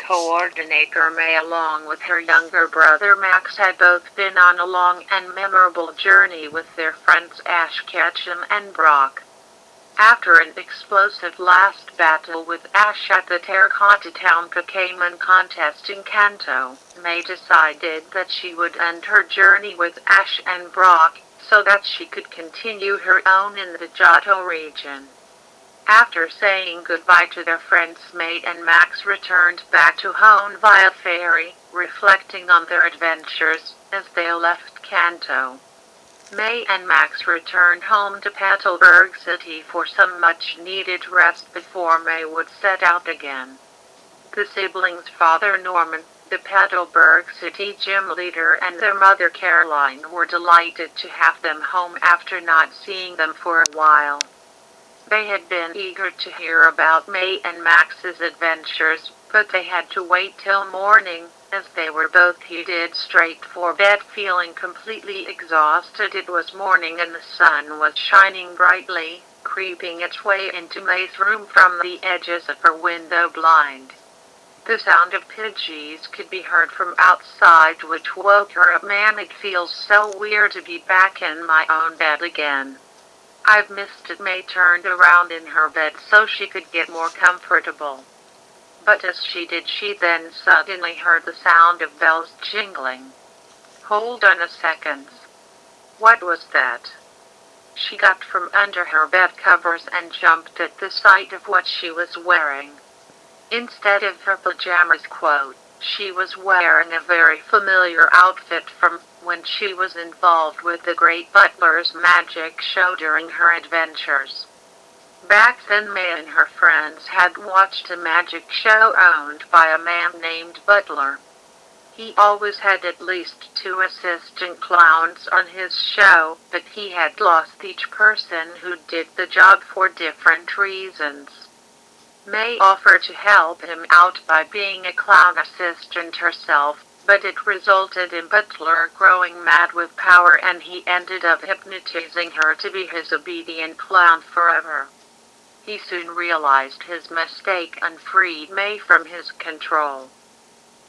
coordinator May, along with her younger brother Max, had both been on a long and memorable journey with their friends Ash Ketchum and Brock. After an explosive last battle with Ash at the Terracotta TangledPenman contest in Kanto, May decided that she would end her journey with Ash and Brock, so that she could continue her own in the Johto region. After saying goodbye to their friends, May and Max returned back to Hone via ferry, reflecting on their adventures as they left Kanto. May and Max returned home to Petalburg City for some much-needed rest before May would set out again. The siblings' father Norman, the Petalburg City gym leader, and their mother Caroline were delighted to have them home after not seeing them for a while. They had been eager to hear about May and Max's adventures, but they had to wait till morning, as they were both headed straight for bed feeling completely exhausted. It was morning and the sun was shining brightly, creeping its way into May's room from the edges of her window blind. The sound of pigeons could be heard from outside, which woke her up. Man, it feels so weird to be back in my own bed again. I've missed it. May turned around in her bed so she could get more comfortable. But as she did, she then suddenly heard the sound of bells jingling. Hold on a second. What was that? She got from under her bed covers and jumped at the sight of what she was wearing. Instead of her pajamas, she was wearing a very familiar outfit from when she was involved with the Great Butler's magic show during her adventures. Back then, May and her friends had watched a magic show owned by a man named Butler. He always had at least 2 assistant clowns on his show, but he had lost each person who did the job for different reasons. May offered to help him out by being a clown assistant herself, but it resulted in Butler growing mad with power, and he ended up hypnotizing her to be his obedient clown forever. He soon realized his mistake and freed May from his control.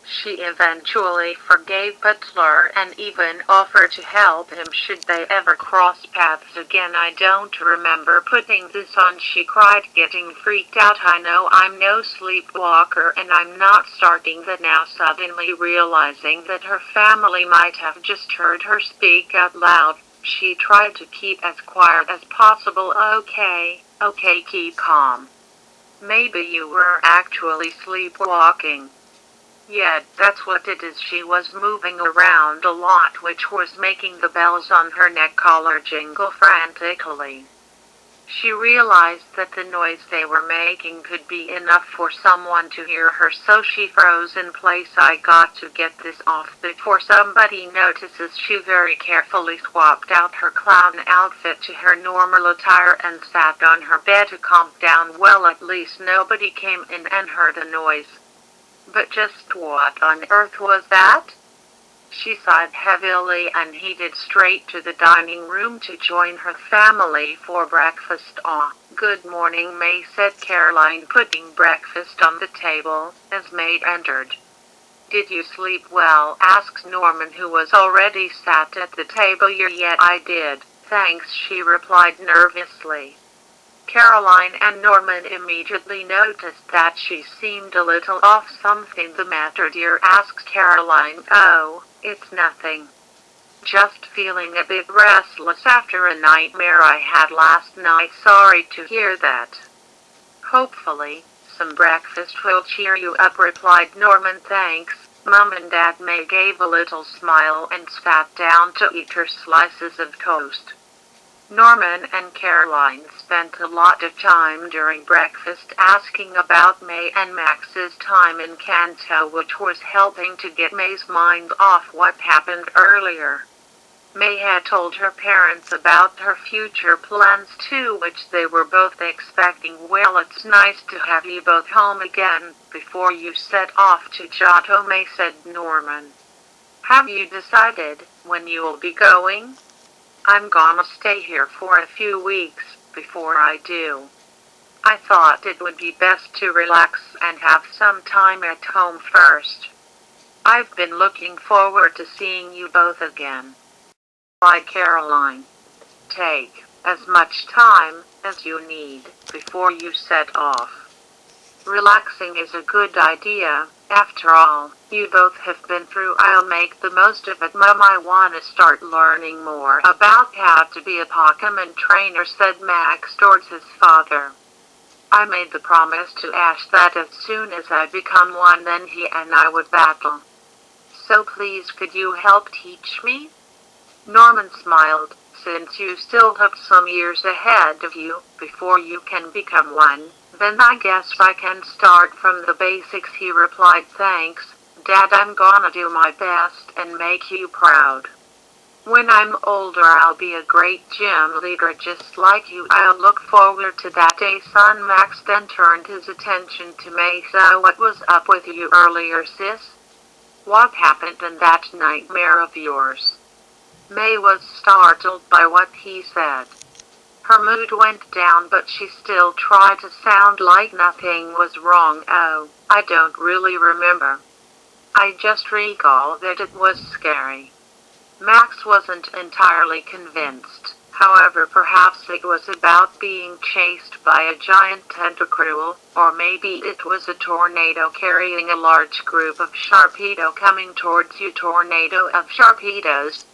She eventually forgave Butler and even offered to help him should they ever cross paths again. I don't remember putting this on, she cried, getting freaked out. I know I'm no sleepwalker, and I'm not starting that now. Suddenly realizing that her family might have just heard her speak out loud, she tried to keep as quiet as possible. Okay, keep calm. Maybe you were actually sleepwalking. Yeah, that's what it is. She was moving around a lot, which was making the bells on her neck collar jingle frantically. She realized that the noise they were making could be enough for someone to hear her, so she froze in place. I got to get this off before somebody notices. She very carefully swapped out her clown outfit to her normal attire and sat on her bed to calm down. Well, at least nobody came in and heard the noise. But just what on earth was that? She sighed heavily and headed straight to the dining room to join her family for breakfast. Good morning, May, said Caroline, putting breakfast on the table as May entered. Did you sleep well? Asked Norman, who was already sat at the table. Yeah, I did, thanks, she replied nervously. Caroline and Norman immediately noticed that she seemed a little off. Something the matter, dear? Asked Caroline. Oh, it's nothing. Just feeling a bit restless after a nightmare I had last night. Sorry to hear that. Hopefully, some breakfast will cheer you up, replied Norman. Thanks, Mom and Dad. May gave a little smile and sat down to eat her slices of toast. Norman and Caroline spent a lot of time during breakfast asking about May and Max's time in Kanto, which was helping to get May's mind off what happened earlier. May had told her parents about her future plans too, which they were both expecting. Well, it's nice to have you both home again before you set off to Johto, May, said Norman. Have you decided when you will be going? I'm gonna stay here for a few weeks before I do. I thought it would be best to relax and have some time at home first. I've been looking forward to seeing you both again. By Caroline. Take as much time as you need before you set off. Relaxing is a good idea. After all, you both have been through. I'll make the most of it, Mum. I want to start learning more about how to be a Pokemon trainer, said Max towards his father. I made the promise to Ash that as soon as I become one, then he and I would battle. So please, could you help teach me? Norman smiled. Since you still have some years ahead of you before you can become one, then I guess I can start from the basics, he replied. Thanks, Dad. I'm gonna do my best and make you proud. When I'm older, I'll be a great gym leader just like you. I'll look forward to that day, son. Max then turned his attention to May. So what was up with you earlier, sis? What happened in that nightmare of yours? May was startled by what he said. Her mood went down, but she still tried to sound like nothing was wrong. Oh, I don't really remember. I just recall that it was scary. Max wasn't entirely convinced. However, perhaps it was about being chased by a giant tentacruel, or maybe it was a tornado carrying a large group of Sharpedo coming towards you. Tornado of Sharpedos?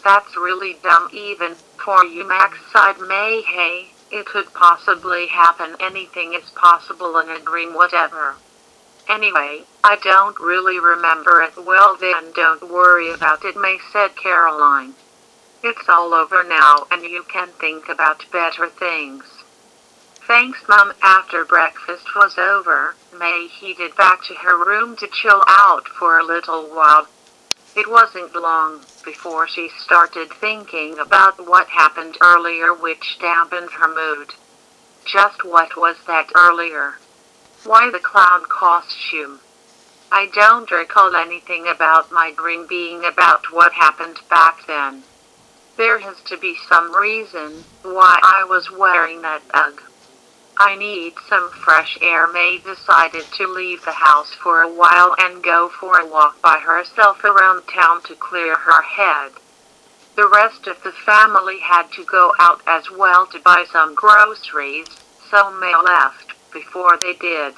That's really dumb even for you, Max, sighed May. Hey, it could possibly happen. Anything is possible in a dream, whatever. Anyway, I don't really remember it. Well then, don't worry about it, May said Caroline. It's all over now and you can think about better things. Thanks, Mum. After breakfast was over, May headed back to her room to chill out for a little while. It wasn't long before she started thinking about what happened earlier, which dampened her mood. Just what was that earlier? Why the clown costume? I don't recall anything about my dream being about what happened back then. There has to be some reason why I was wearing that UGG. I need some fresh air. May decided to leave the house for a while and go for a walk by herself around town to clear her head. The rest of the family had to go out as well to buy some groceries, so May left before they did.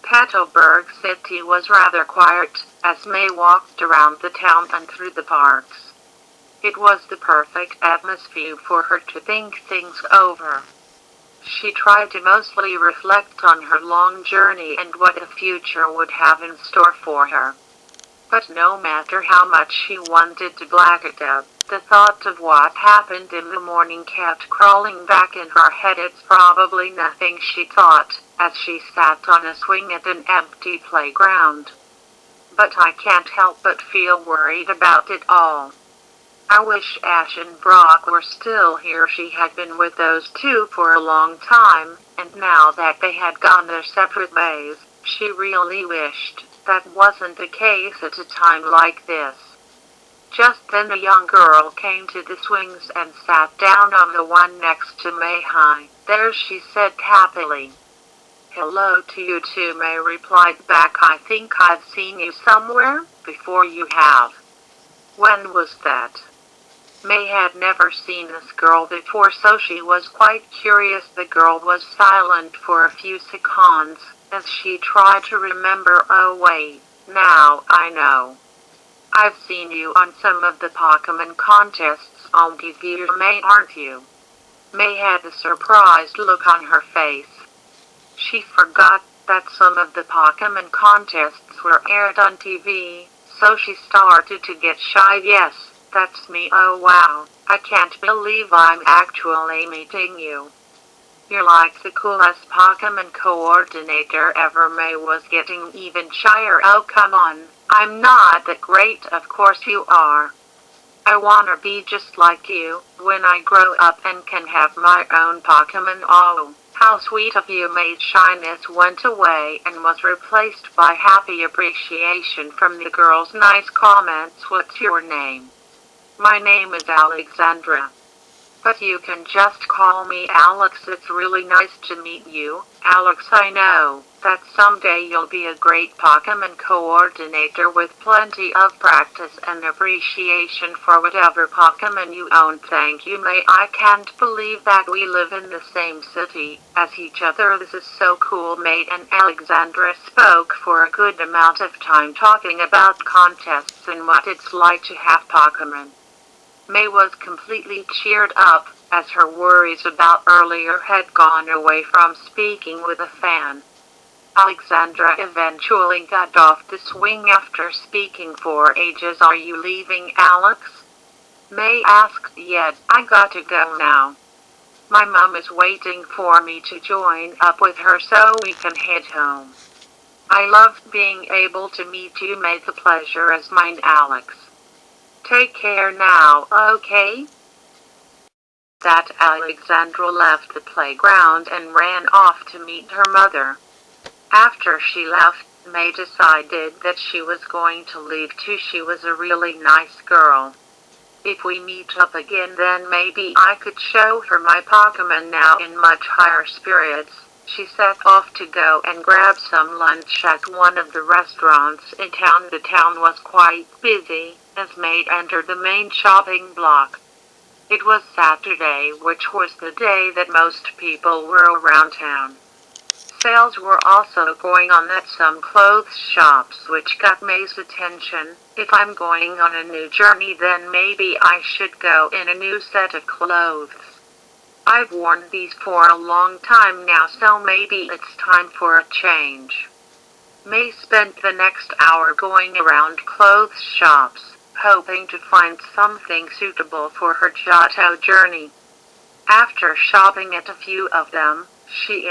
Petalburg City was rather quiet as May walked around the town and through the parks. It was the perfect atmosphere for her to think things over. She tried to mostly reflect on her long journey and what the future would have in store for her. But no matter how much she wanted to black it out, the thought of what happened in the morning kept crawling back in her head. It's probably nothing, she thought, as she sat on a swing at an empty playground. But I can't help but feel worried about it all. I wish Ash and Brock were still here. She had been with those two for a long time, and now that they had gone their separate ways, she really wished that wasn't the case at a time like this. Just then a young girl came to the swings and sat down on the one next to May. Hi there, she said happily. Hello to you too, May replied back. I think I've seen you somewhere before. You have. When was that? May had never seen this girl before, so she was quite curious. The girl was silent for a few seconds as she tried to remember. Oh wait, now I know. I've seen you on some of the Pokemon contests on TV, May, aren't you? May had a surprised look on her face. She forgot that some of the Pokemon contests were aired on TV, so she started to get shy. Yes, that's me. Oh wow, I can't believe I'm actually meeting you. You're like the coolest Pokemon coordinator ever. May was getting even shyer. Oh come on, I'm not that great. Of course you are. I wanna be just like you when I grow up and can have my own Pokemon. Oh, how sweet of you. May's shyness went away and was replaced by happy appreciation from the girl's nice comments. What's your name? My name is Alexandra. But you can just call me Alex. It's really nice to meet you, Alex. I know that someday you'll be a great Pokemon coordinator with plenty of practice and appreciation for whatever Pokemon you own. Thank you, May. I can't believe that we live in the same city as each other. This is so cool, Mate. And Alexandra spoke for a good amount of time talking about contests and what it's like to have Pokemon. May was completely cheered up, as her worries about earlier had gone away from speaking with a fan. Alexandra eventually got off the swing after speaking for ages. Are you leaving, Alex? May asked. Yes, I got to go now. My mom is waiting for me to join up with her so we can head home. I loved being able to meet you, May. The pleasure is mine, Alex. Take care now, okay? That Alexandra left the playground and ran off to meet her mother. After she left, May decided that she was going to leave too. She was a really nice girl. If we meet up again, then maybe I could show her my Pokemon. Now in much higher spirits, she set off to go and grab some lunch at one of the restaurants in town. The town was quite busy as May entered the main shopping block. It was Saturday, which was the day that most people were around town. Sales were also going on at some clothes shops, which got May's attention. If I'm going on a new journey, then maybe I should go in a new set of clothes. I've worn these for a long time now, so maybe it's time for a change. May spent the next hour going around clothes shops, hoping to find something suitable for her Johto journey. After shopping at a few of them, she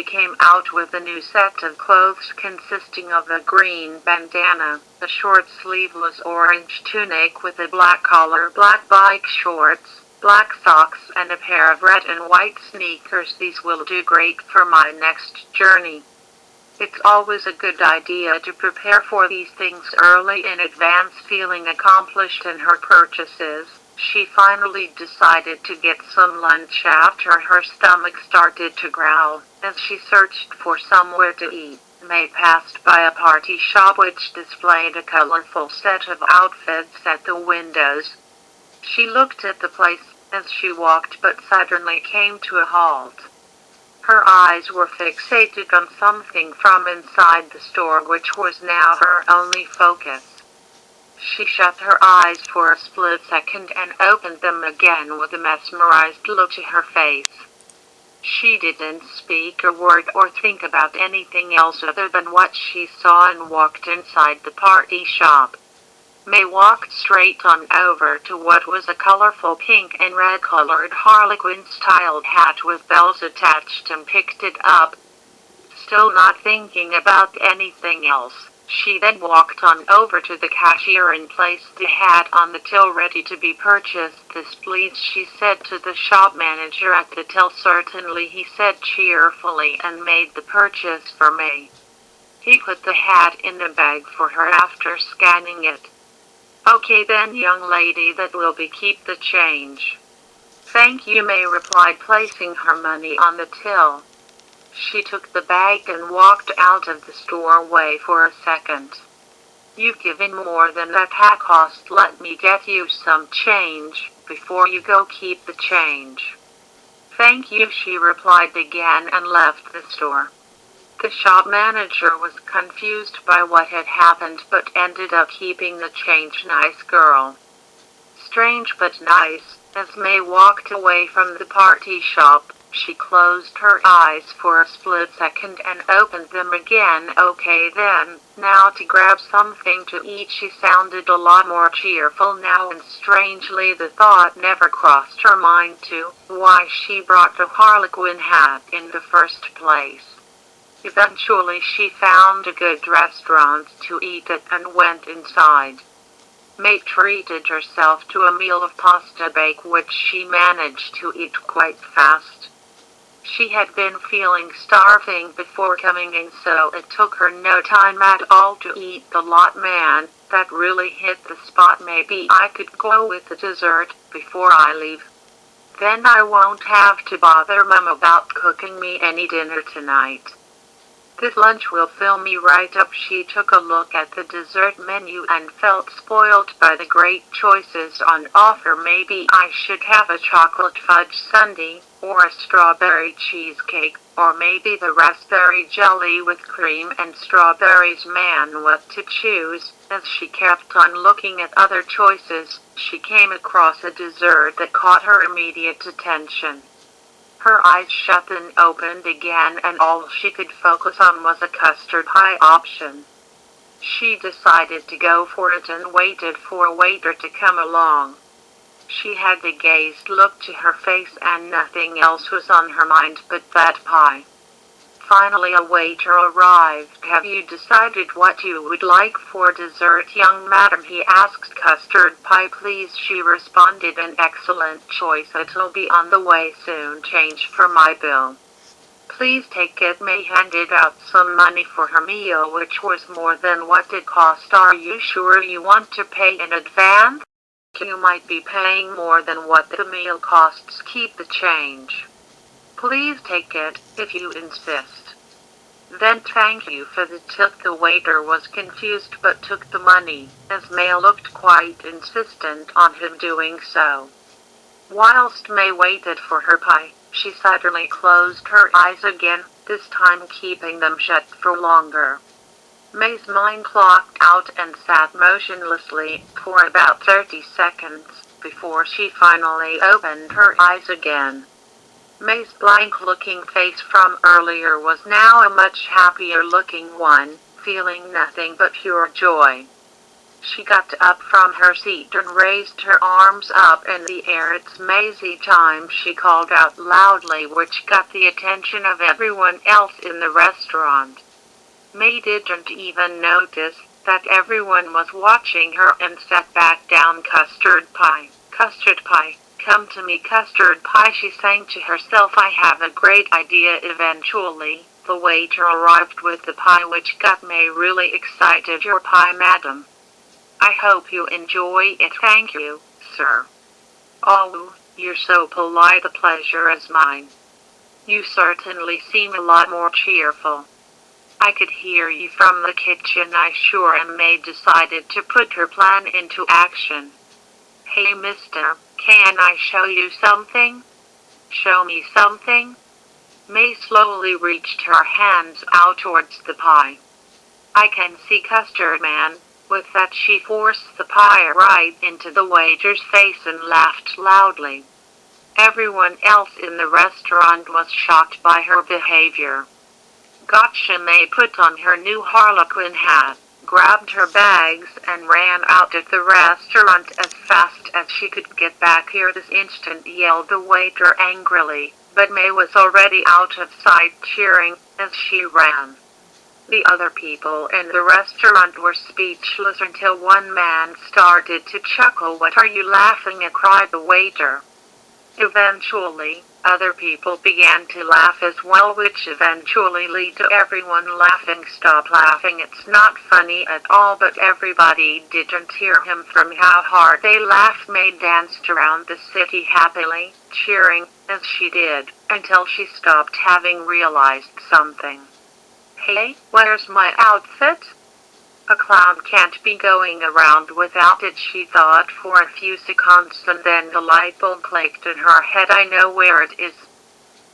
came out with a new set of clothes consisting of a green bandana, a short sleeveless orange tunic with a black collar, black bike shorts, black socks, and a pair of red and white sneakers. These will do great for my next journey. It's always a good idea to prepare for these things early in advance. Feeling accomplished in her purchases, she finally decided to get some lunch after her stomach started to growl. As she searched for somewhere to eat, May passed by a party shop which displayed a colorful set of outfits at the windows. She looked at the place as she walked, but suddenly came to a halt. Her eyes were fixated on something from inside the store, which was now her only focus. She shut her eyes for a split second and opened them again with a mesmerized look to her face. She didn't speak a word or think about anything else other than what she saw and walked inside the party shop. May walked straight on over to what was a colorful pink and red colored harlequin-styled hat with bells attached and picked it up. Still not thinking about anything else, she then walked on over to the cashier and placed the hat on the till ready to be purchased. This please, she said to the shop manager at the till. Certainly, he said cheerfully, and made the purchase for May. He put the hat in the bag for her after scanning it. Okay then, young lady, that will be keep the change. Thank you, May replied, placing her money on the till. She took the bag and walked out of the store. Wait for a second. You've given more than that hat cost. Let me get you some change. Before you go, keep the change. Thank you, she replied again and left the store. The shop manager was confused by what had happened but ended up keeping the change. Nice girl. Strange but nice. As May walked away from the party shop, she closed her eyes for a split second and opened them again. Okay then, now to grab something to eat. She sounded a lot more cheerful now, and strangely the thought never crossed her mind to why she brought the harlequin hat in the first place. Eventually she found a good restaurant to eat at and went inside. May treated herself to a meal of pasta bake, which she managed to eat quite fast. She had been feeling starving before coming in, so it took her no time at all to eat the lot. Man, that really hit the spot. Maybe I could go with the dessert before I leave. Then I won't have to bother Mom about cooking me any dinner tonight. This lunch will fill me right up. She took a look at the dessert menu and felt spoiled by the great choices on offer. Maybe I should have a chocolate fudge sundae, or a strawberry cheesecake, or maybe the raspberry jelly with cream and strawberries. Man, what to choose? As she kept on looking at other choices, she came across a dessert that caught her immediate attention. Her eyes shut and opened again, and all she could focus on was a custard pie option. She decided to go for it and waited for a waiter to come along. She had the gayest look to her face, and nothing else was on her mind but that pie. Finally a waiter arrived. "Have you decided what you would like for dessert, young madam?" he asked. "Custard pie, please," she responded. "An excellent choice. It'll be on the way soon. Change for my bill." "Please take it." May handed out some money for her meal, which was more than what it cost. "Are you sure you want to pay in advance? You might be paying more than what the meal costs. Keep the change." "Please take it, if you insist." "Then thank you for the tip." The waiter was confused but took the money, as May looked quite insistent on him doing so. Whilst May waited for her pie, she suddenly closed her eyes again, this time keeping them shut for longer. May's mind clocked out and sat motionlessly for about 30 seconds, before she finally opened her eyes again. May's blank-looking face from earlier was now a much happier-looking one, feeling nothing but pure joy. She got up from her seat and raised her arms up in the air. "It's Maisie time," she called out loudly, which got the attention of everyone else in the restaurant. May didn't even notice that everyone was watching her and sat back down. "Custard pie, custard pie. Come to me, custard pie," she sang to herself. "I have a great idea." Eventually, the waiter arrived with the pie, which got May really excited. "Your pie, madam. I hope you enjoy it." "Thank you, sir." "Oh, you're so polite. The pleasure is mine. You certainly seem a lot more cheerful. I could hear you from the kitchen." "I sure am." May decided to put her plan into action. "Hey, mister, can I show you something?" "Show me something?" May slowly reached her hands out towards the pie. "I can see custard, man." With that she forced the pie right into the waiter's face and laughed loudly. Everyone else in the restaurant was shocked by her behavior. "Gotcha." May put on her new harlequin hat, grabbed her bags, and ran out of the restaurant as fast as she could. "Get back here this instant," yelled the waiter angrily, but May was already out of sight, cheering as she ran. The other people in the restaurant were speechless until one man started to chuckle. "What are you laughing at?" cried the waiter. Eventually, other people began to laugh as well, which eventually led to everyone laughing. "Stop laughing, it's not funny at all." But everybody didn't hear him from how hard they laughed. May danced around the city happily, cheering as she did, until she stopped, having realized something. "Hey, where's my outfit? A clown can't be going around without it," she thought for a few seconds, and then the light bulb clicked in her head. "I know where it is.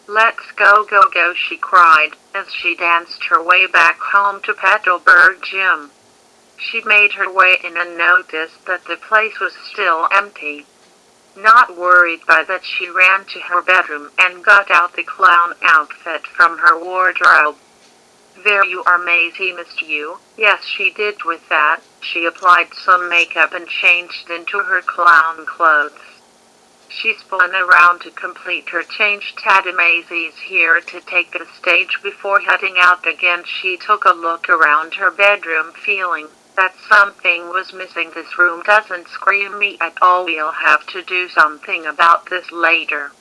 Let's go, go, go," she cried, as she danced her way back home to Petalburg Gym. She made her way in and noticed that the place was still empty. Not worried by that, she ran to her bedroom and got out the clown outfit from her wardrobe. "There you are, Maisie. Missed you." Yes, she did. With that, she applied some makeup and changed into her clown clothes. She spun around to complete her change. "Tada, Maisie's here to take the stage." Before heading out again, she took a look around her bedroom, feeling that something was missing. "This room doesn't scream me at all. We'll have to do something about this later.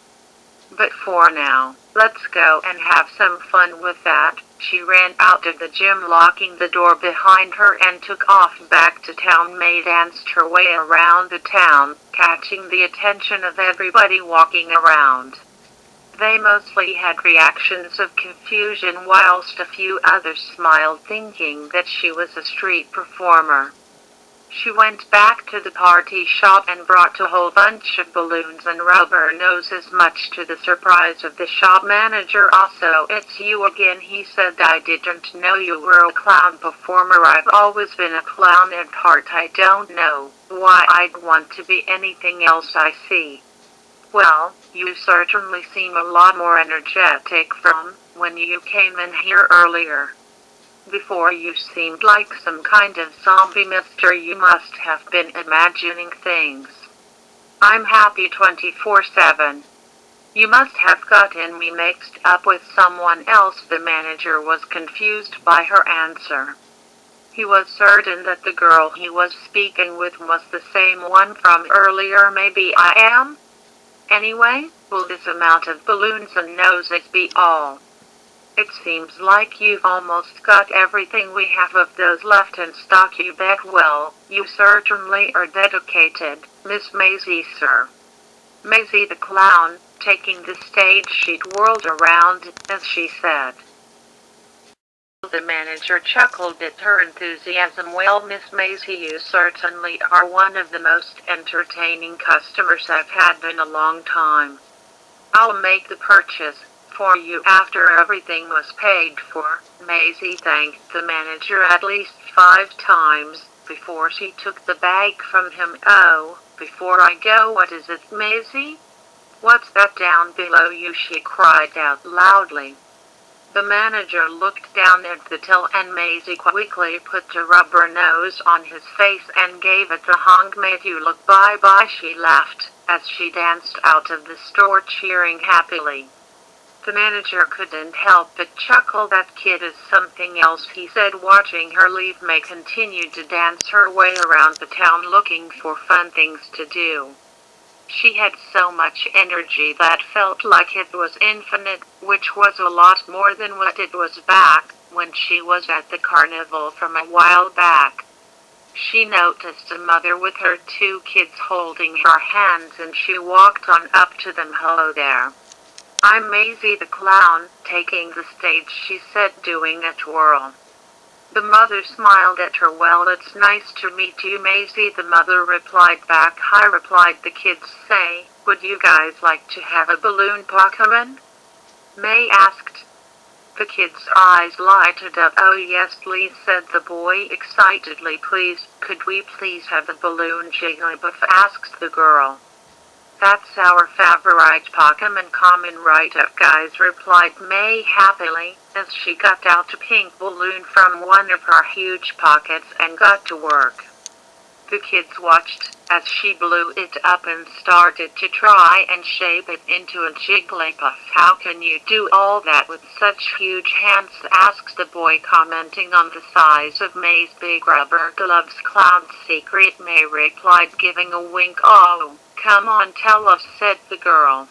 But for now, let's go and have some fun." With that, she ran out of the gym, locking the door behind her, and took off back to town. May danced her way around the town, catching the attention of everybody walking around. They mostly had reactions of confusion whilst a few others smiled, thinking that she was a street performer. She went back to the party shop and brought a whole bunch of balloons and rubber noses, much to the surprise of the shop manager. "Also, it's you again," he said. "I didn't know you were a clown performer. I've always been a clown at heart. I don't know why I'd want to be anything else. I see. Well, you certainly seem a lot more energetic from when you came in here earlier. Before you seemed like some kind of zombie mister. You must have been imagining things. I'm happy 24/7. You must have gotten me mixed up with someone else." The manager was confused by her answer. He was certain that the girl he was speaking with was the same one from earlier. "Maybe I am? Anyway, will this amount of balloons and noses be all? It seems like you've almost got everything we have of those left in stock. You bet." "Well, you certainly are dedicated, Miss Maisie, sir." Maisie the clown, taking the stage sheet, whirled around as she said. The manager chuckled at her enthusiasm. "Well, Miss Maisie, you certainly are one of the most entertaining customers I've had in a long time. I'll make the purchase for you after everything was paid for." Maisie thanked the manager at least 5 times before she took the bag from him. "Oh, before I go, what is it, Maisie? What's that down below you?" she cried out loudly. The manager looked down at the till, and Maisie quickly put a rubber nose on his face and gave it a hug. "Made you look bye-bye," she laughed as she danced out of the store, cheering happily. The manager couldn't help but chuckle. "That kid is something else," he said, watching her leave. May continued to dance her way around the town looking for fun things to do. She had so much energy that felt like it was infinite, which was a lot more than what it was back when she was at the carnival from a while back. She noticed a mother with her 2 kids holding her hands, and she walked on up to them. "Hello there. I'm Maisie the clown, taking the stage," she said, doing a twirl. The mother smiled at her. "Well, it's nice to meet you, Maisie," the mother replied back. "Hi," replied the kids. "Say, would you guys like to have a balloon Pokemon?" May asked. The kids' eyes lighted up. "Oh yes, please," said the boy excitedly. "Please, could we please have a balloon Jigglypuff?" asked the girl. "That's our favorite Pokemon. Common right up, guys," replied May happily, as she got out a pink balloon from one of her huge pockets and got to work. The kids watched as she blew it up and started to try and shape it into a Jigglypuff. "How can you do all that with such huge hands?" asked the boy, commenting on the size of May's big rubber gloves. "Clown's secret," May replied, giving a wink. "Oh, come on, tell us," said the girl.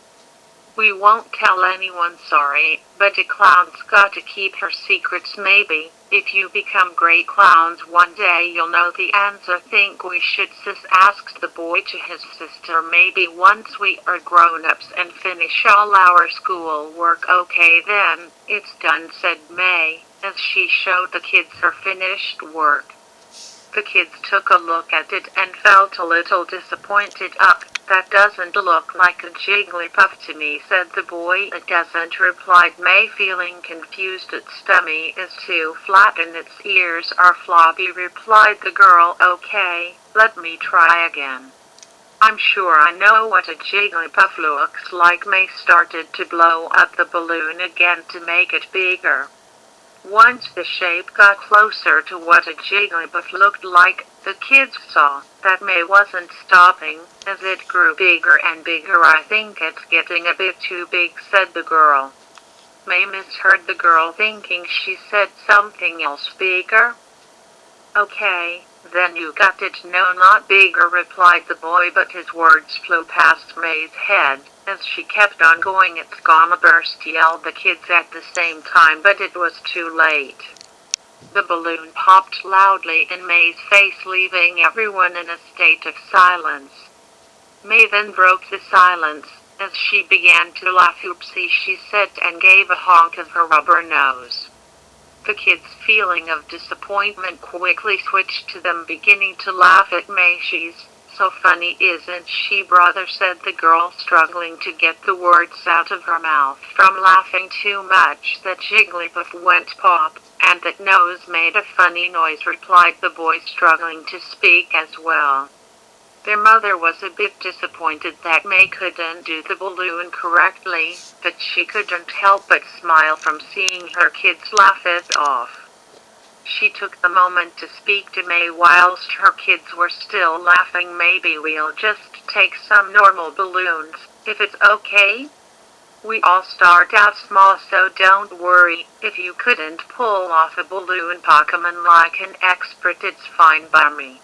"We won't tell anyone, sorry, but a clown's got to keep her secrets. Maybe, if you become great clowns one day, you'll know the answer." "Think we should, sis?" asked the boy to his sister. "Maybe once we are grown-ups and finish all our school work." "Okay then, it's done," said May, as she showed the kids her finished work. The kids took a look at it and felt a little disappointed. "That doesn't look like a Jigglypuff to me," said the boy. "It doesn't," replied May, feeling confused. "Its tummy is too flat and its ears are floppy," replied the girl. "Okay, let me try again. I'm sure I know what a Jigglypuff looks like." May started to blow up the balloon again to make it bigger. Once the shape got closer to what a Jigglypuff looked like, the kids saw that May wasn't stopping as it grew bigger and bigger. "I think it's getting a bit too big," said the girl. May misheard the girl, thinking she said something else. "Bigger? Okay, then you got it." "No, not bigger," replied the boy, but his words flew past May's head as she kept on going. "It's gonna burst," yelled the kids at the same time, but it was too late. The balloon popped loudly in May's face, leaving everyone in a state of silence. May then broke the silence, as she began to laugh. "Oopsie," she said, and gave a honk of her rubber nose. The kids' feeling of disappointment quickly switched to them beginning to laugh at May. "She's so funny, isn't she, brother?" said the girl, struggling to get the words out of her mouth from laughing too much that Jigglypuff went pop, and that nose made a funny noise, replied the boy, struggling to speak as well. Their mother was a bit disappointed that May couldn't do the balloon correctly, but she couldn't help but smile from seeing her kids laugh it off. She took the moment to speak to May whilst her kids were still laughing. "Maybe we'll just take some normal balloons, if it's okay? We all start out small, so don't worry. If you couldn't pull off a balloon Pokemon like an expert, it's fine by me.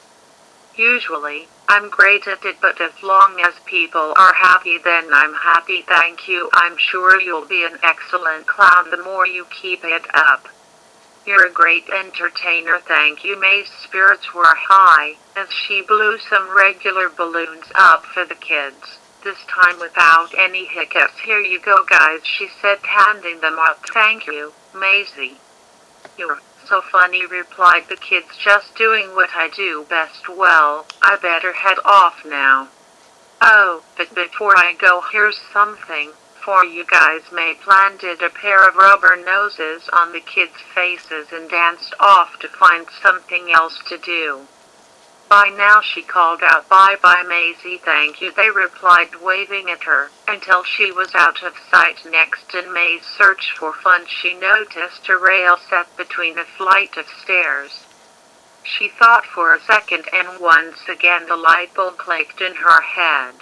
Usually, I'm great at it, but as long as people are happy, then I'm happy. Thank you. I'm sure you'll be an excellent clown the more you keep it up. You're a great entertainer." "Thank you." May's spirits were high, as she blew some regular balloons up for the kids, this time without any hiccups. "Here you go, guys," she said, handing them out. "Thank you, Maisie." "You're so funny," replied the kids, "just doing what I do best. Well, I better head off now." "Oh, but before I go, here's something for you guys." May planted a pair of rubber noses on the kids' faces and danced off to find something else to do. "Bye now," she called out. "Bye-bye, Maisie." "Thank you," they replied, waving at her, until she was out of sight. Next, in May's search for fun, she noticed a rail set between a flight of stairs. She thought for a second, and once again the light bulb clicked in her head.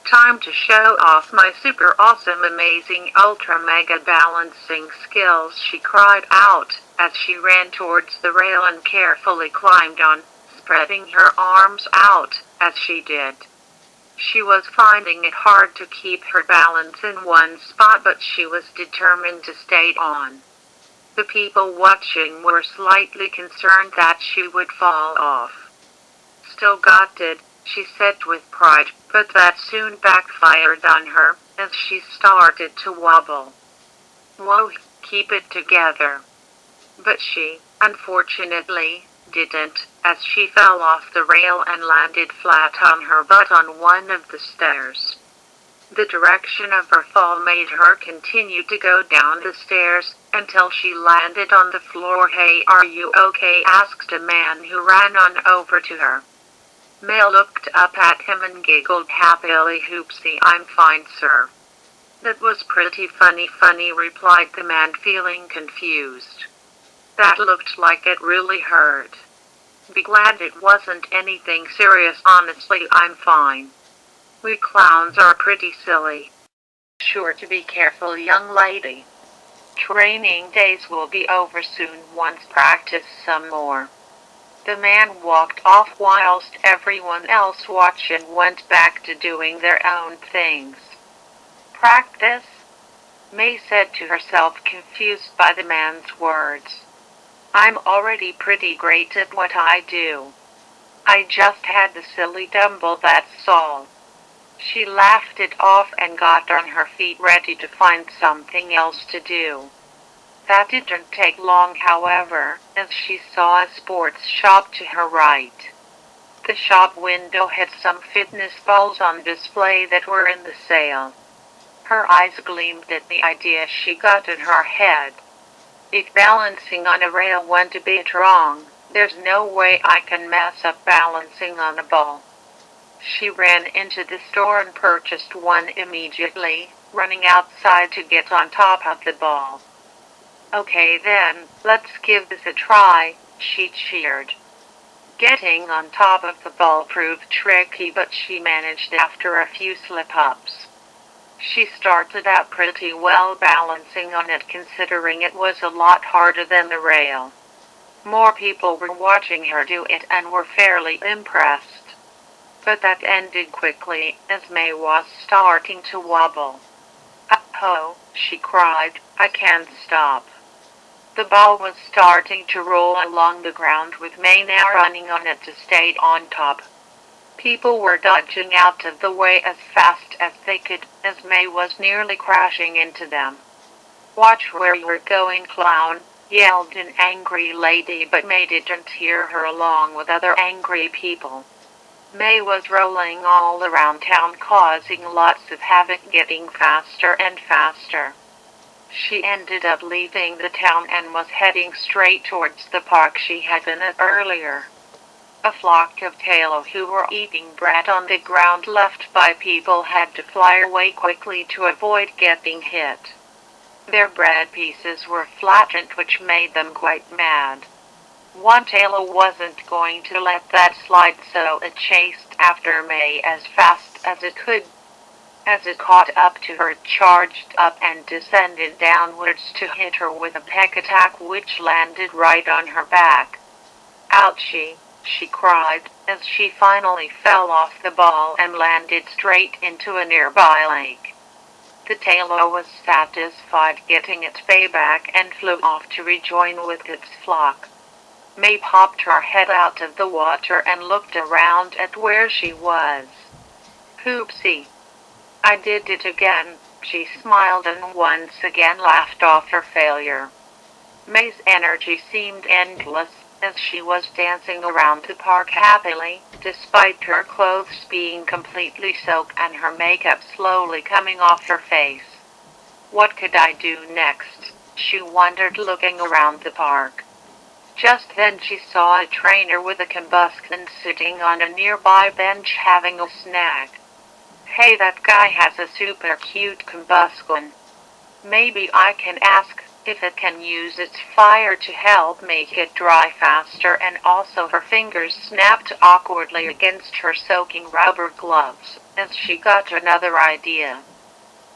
"Time to show off my super awesome, amazing, ultra mega balancing skills," she cried out, as she ran towards the rail and carefully climbed on, spreading her arms out as she did. She was finding it hard to keep her balance in one spot, but she was determined to stay on. The people watching were slightly concerned that she would fall off. "Still got it," she said with pride, but that soon backfired on her, as she started to wobble. "Whoa, keep it together." But she, unfortunately, didn't, as she fell off the rail and landed flat on her butt on one of the stairs. The direction of her fall made her continue to go down the stairs, until she landed on the floor. "Hey, are you okay?" asked a man who ran on over to her. May looked up at him and giggled happily. "Oopsie, I'm fine, sir." "That was pretty funny," replied the man, feeling confused. "That looked like it really hurt." "Be glad it wasn't anything serious." "Honestly, I'm fine. We clowns are pretty silly." "Sure to be careful, young lady. Training days will be over soon once practice some more." The man walked off whilst everyone else watched and went back to doing their own things. "Practice?" May said to herself, confused by the man's words. "I'm already pretty great at what I do. I just had the silly tumble, that's all." She laughed it off and got on her feet, ready to find something else to do. That didn't take long, however, as she saw a sports shop to her right. The shop window had some fitness balls on display that were in the sale. Her eyes gleamed at the idea she got in her head. "If balancing on a rail went a bit wrong, there's no way I can mess up balancing on a ball." She ran into the store and purchased one immediately, running outside to get on top of the ball. "Okay then, let's give this a try," she cheered. Getting on top of the ball proved tricky, but she managed after a few slip-ups. She started out pretty well, balancing on it, considering it was a lot harder than the rail. More people were watching her do it and were fairly impressed. But that ended quickly, as May was starting to wobble. "Oh," she cried, "I can't stop." The ball was starting to roll along the ground, with May now running on it to stay on top. People were dodging out of the way as fast as they could, as May was nearly crashing into them. "Watch where you're going, clown," yelled an angry lady, but May didn't hear her along with other angry people. May was rolling all around town, causing lots of havoc, getting faster and faster. She ended up leaving the town and was heading straight towards the park she had been at earlier. A flock of tailors who were eating bread on the ground left by people had to fly away quickly to avoid getting hit. Their bread pieces were flattened, which made them quite mad. One tailor wasn't going to let that slide, so it chased after May as fast as it could. As it caught up to her, it charged up and descended downwards to hit her with a peck attack, which landed right on her back. "Ouchie!" she cried, as she finally fell off the ball and landed straight into a nearby lake. The tailor was satisfied getting its payback and flew off to rejoin with its flock. May popped her head out of the water and looked around at where she was. "Oopsie. I did it again," she smiled and once again laughed off her failure. May's energy seemed endless, as she was dancing around the park happily, despite her clothes being completely soaked and her makeup slowly coming off her face. What could I do next? She wondered, looking around the park. Just then she saw a trainer with a combustion sitting on a nearby bench having a snack. "Hey, that guy has a super cute combustion. Maybe I can ask if it can use its fire to help make it dry faster," and also her fingers snapped awkwardly against her soaking rubber gloves, as she got another idea.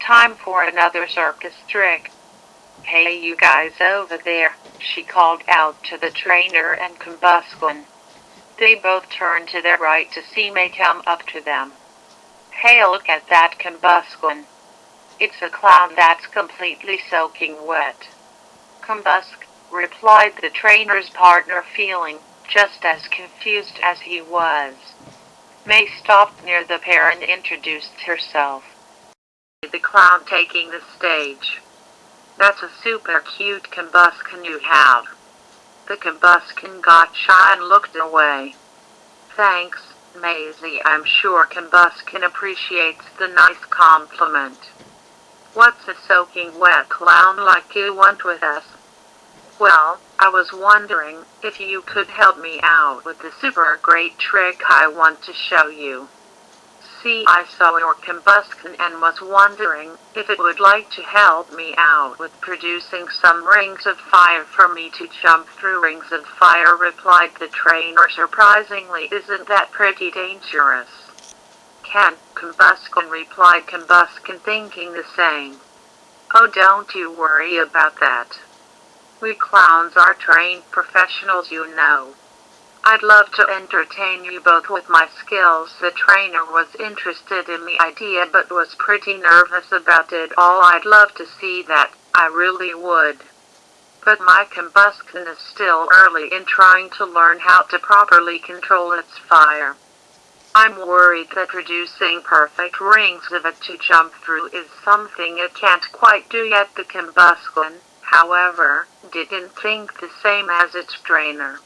Time for another circus trick. "Hey, you guys over there," she called out to the trainer and combustion. They both turned to their right to see May come up to them. "Hey, look at that combustion. It's a clown that's completely soaking wet." "Combusk," replied the trainer's partner, feeling just as confused as he was. May stopped near the pair and introduced herself. "The clown taking the stage. That's a super cute combustion you have." The combustion got shy and looked away. "Thanks, Maisie. I'm sure combustion appreciates the nice compliment. What's a soaking wet clown like you want with us?" "Well, I was wondering if you could help me out with the super great trick I want to show you. See, I saw your combustion and was wondering if it would like to help me out with producing some rings of fire for me to jump through." "Rings of fire," replied the trainer. "Surprisingly, isn't that pretty dangerous?" "Can combustion," replied combustion, thinking the same. "Oh, don't you worry about that. We clowns are trained professionals, you know. I'd love to entertain you both with my skills." The trainer was interested in the idea but was pretty nervous about it all. "I'd love to see that, I really would. But my combustion is still early in trying to learn how to properly control its fire. I'm worried that producing perfect rings of it to jump through is something it can't quite do yet." The combustion, however, didn't think the same as its trainer.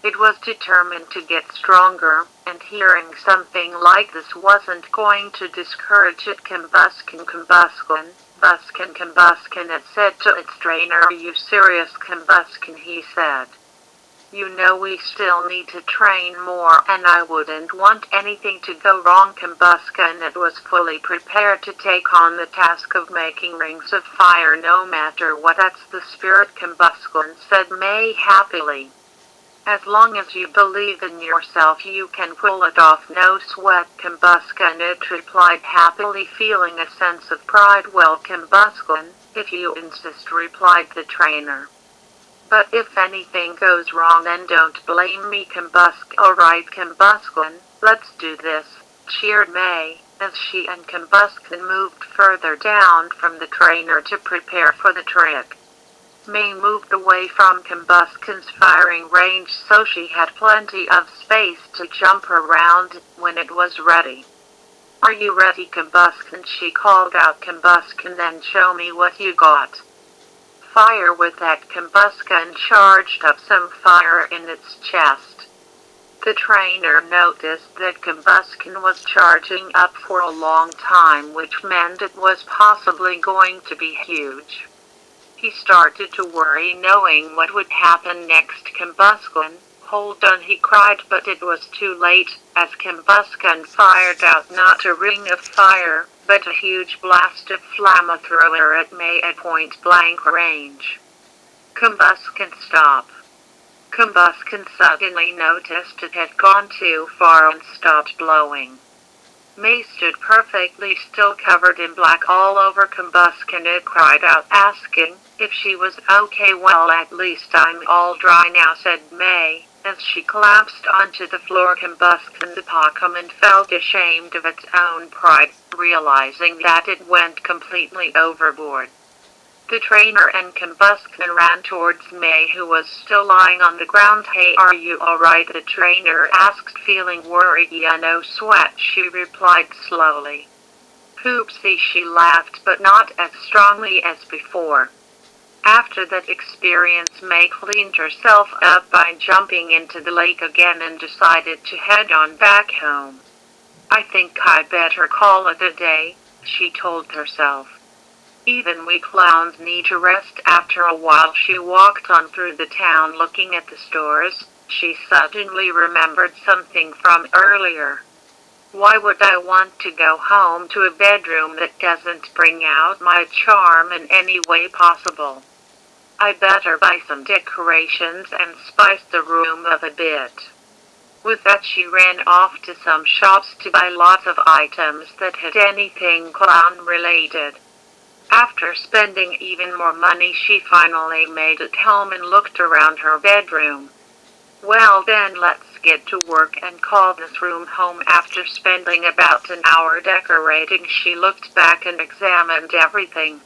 It was determined to get stronger, and hearing something like this wasn't going to discourage it. "Combustion, combustion, buskin, combustion," it said to its trainer. "Are you serious, combustion?" he said. "You know we still need to train more, and I wouldn't want anything to go wrong." Combustion, it was fully prepared to take on the task of making rings of fire no matter what. "That's the spirit, combustion," said May happily. "As long as you believe in yourself, you can pull it off. No sweat, combustion," it replied happily, feeling a sense of pride. "Well, combustion, if you insist," replied the trainer. "But if anything goes wrong, then don't blame me, combustion." "Alright, combustion, let's do this," cheered May, as she and combustion moved further down from the trainer to prepare for the trick. May moved away from Combusken's firing range so she had plenty of space to jump around when it was ready. "Are you ready, Combusken?" she called out. "Combusken, then show me what you got." "Fire!" With that, Combusken charged up some fire in its chest. The trainer noticed that Combusken was charging up for a long time, which meant it was possibly going to be huge. He started to worry, knowing what would happen next. "Combusken, hold on!" he cried, but it was too late, as Combusken fired out not a ring of fire, but a huge blast of flamethrower at May at point-blank range. "Combusken, stop!" Combusken suddenly noticed it had gone too far and stopped blowing. May stood perfectly still, covered in black all over. "Combusken," it cried out, asking if she was okay. "Well, at least I'm all dry now," said May, as she collapsed onto the floor. Combusken the Pokemon felt ashamed of its own pride, realizing that it went completely overboard. The trainer and Combusken ran towards May, who was still lying on the ground. "Hey, are you alright?" the trainer asked, feeling worried. "Yeah, no sweat," she replied slowly. "Oopsie," she laughed, but not as strongly as before. After that experience, May cleaned herself up by jumping into the lake again and decided to head on back home. "I think I better call it a day," she told herself. "Even we clowns need to rest." After a while she walked on through the town looking at the stores. She suddenly remembered something from earlier. Why would I want to go home to a bedroom that doesn't bring out my charm in any way possible? I better buy some decorations and spice the room up a bit. With that, she ran off to some shops to buy lots of items that had anything clown related. After spending even more money, she finally made it home and looked around her bedroom. "Well then, let's get to work and call this room home." After spending about an hour decorating, she looked back and examined everything.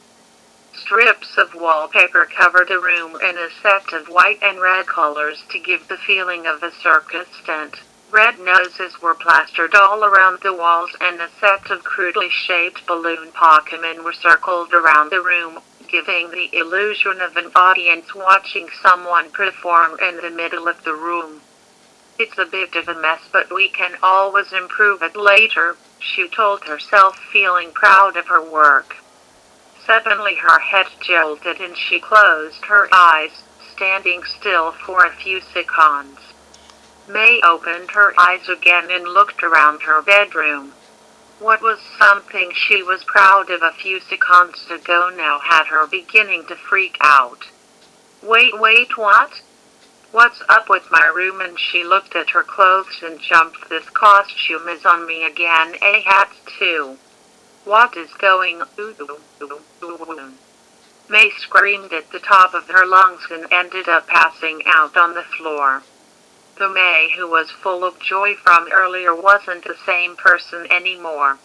Strips of wallpaper covered the room in a set of white and red colors to give the feeling of a circus tent. Red noses were plastered all around the walls, and a set of crudely shaped balloon Pokemon were circled around the room, giving the illusion of an audience watching someone perform in the middle of the room. "It's a bit of a mess, but we can always improve it later," she told herself, feeling proud of her work. Suddenly her head jolted and she closed her eyes, standing still for a few seconds. May opened her eyes again and looked around her bedroom. What was something she was proud of a few seconds ago now had her beginning to freak out. Wait, what? What's up with my room?" And she looked at her clothes and jumped. "This costume is on me again, a hat too. What is going on?" May screamed at the top of her lungs and ended up passing out on the floor. The May who was full of joy from earlier wasn't the same person anymore.